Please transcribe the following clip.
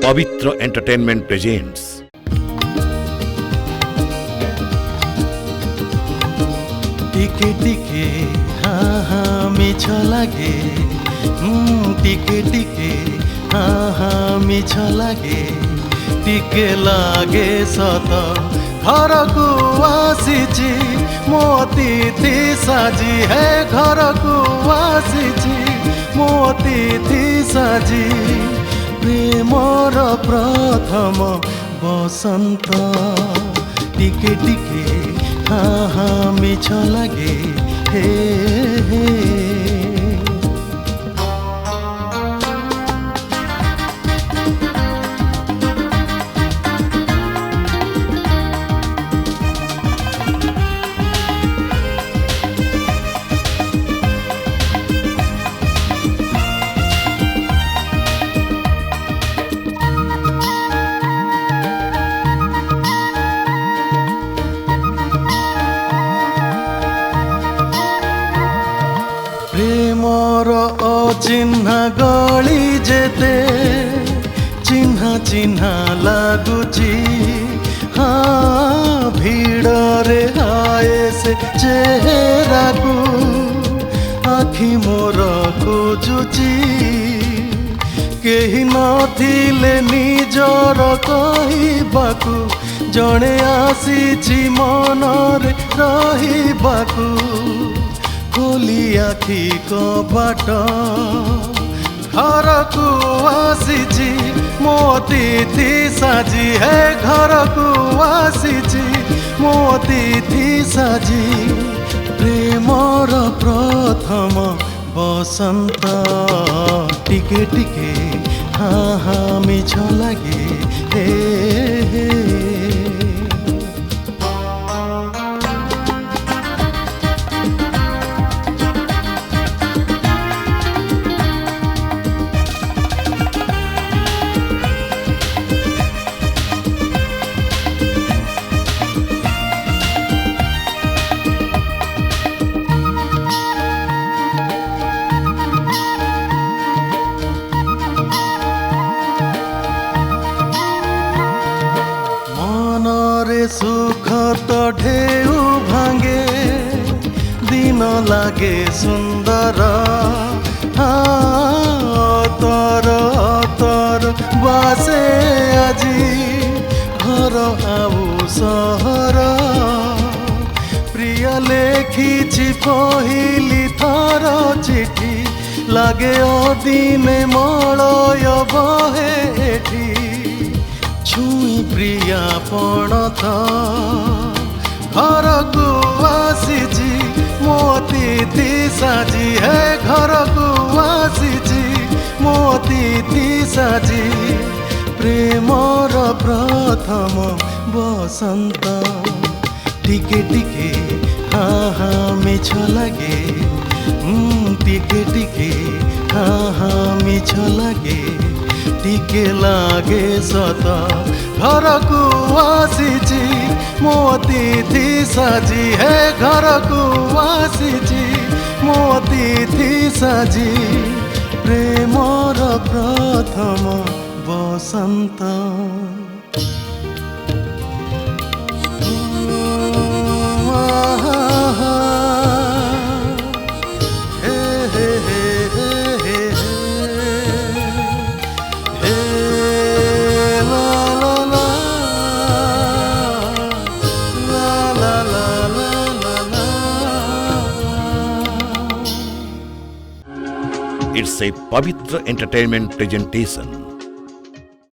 পবিত্র entertainment presents টিকে টিকে হা হা মিছ লাগে টিকে টিকে হা হা মিছ লাগে টিকে লাগে সত ঘরকু আসিছি ମୋ ଅତିଥି ସାଜି ହେ ଘରକୁ ଆସିଛି ମୋ ଅତିଥି ସାଜି ପ୍ରେମର ପ୍ରଥମ ବସନ୍ତ ଟିକେ ଟିକେ হা হা মিছ লাগে হে হে প্রেমর অচিহ্না গলি যেতে চিহ্না চিহ্না লাগুচি ভিড়রে হায় সে চেহারাকু আখি মোর খোঁজুচি কেহি নথিলে নিজর কহিবাকু জণে আসিছি মনরে রহিবাকু खोली आखि कबाट घरकु आसिछि ମୋ ଅତିଥି ସାଜି ହେ ଘରକୁ ଆସିଛି ମୋ ଅତିଥି ସାଜି ପ୍ରେମର ପ୍ରଥମ ବସନ୍ତ ଟିକେ ଟିକେ হা হা ମିଛ ଲାଗେ ହେ ହେ सुख तो ढेउ भांगे दिन लागे सुंदर तर तर बासे আজি घर आउ सहर प्रिय लेखिछि पहिली थर चिठी लागे अदिने मलय बहे एठी छुई प्रिया पणत घरकु आसिछि ମୋ ଅତିଥି ସାଜି ହେ ଘରକୁ ଆସିଛି ମୋ ଅତିଥି ସାଜି ପ୍ରେମର ପ୍ରଥମ ବସନ୍ତ ଟିକେ ଟିକେ হা হা ମିଛ ଲାଗେ ଟିକେ ଟିକେ হা হা ମିଛ ଲାଗେ ଟିକେ ଲାଗେ ସତ ଘରକୁ ଆସିଛି ମୋ ଅତିଥି ସାଜି ହେ ଘରକୁ ଆସିଛି ମୋ ଅତିଥି ସାଜି ପ୍ରେମର ପ୍ରଥମ ବସନ୍ତ It's a Pavitra Entertainment presentation.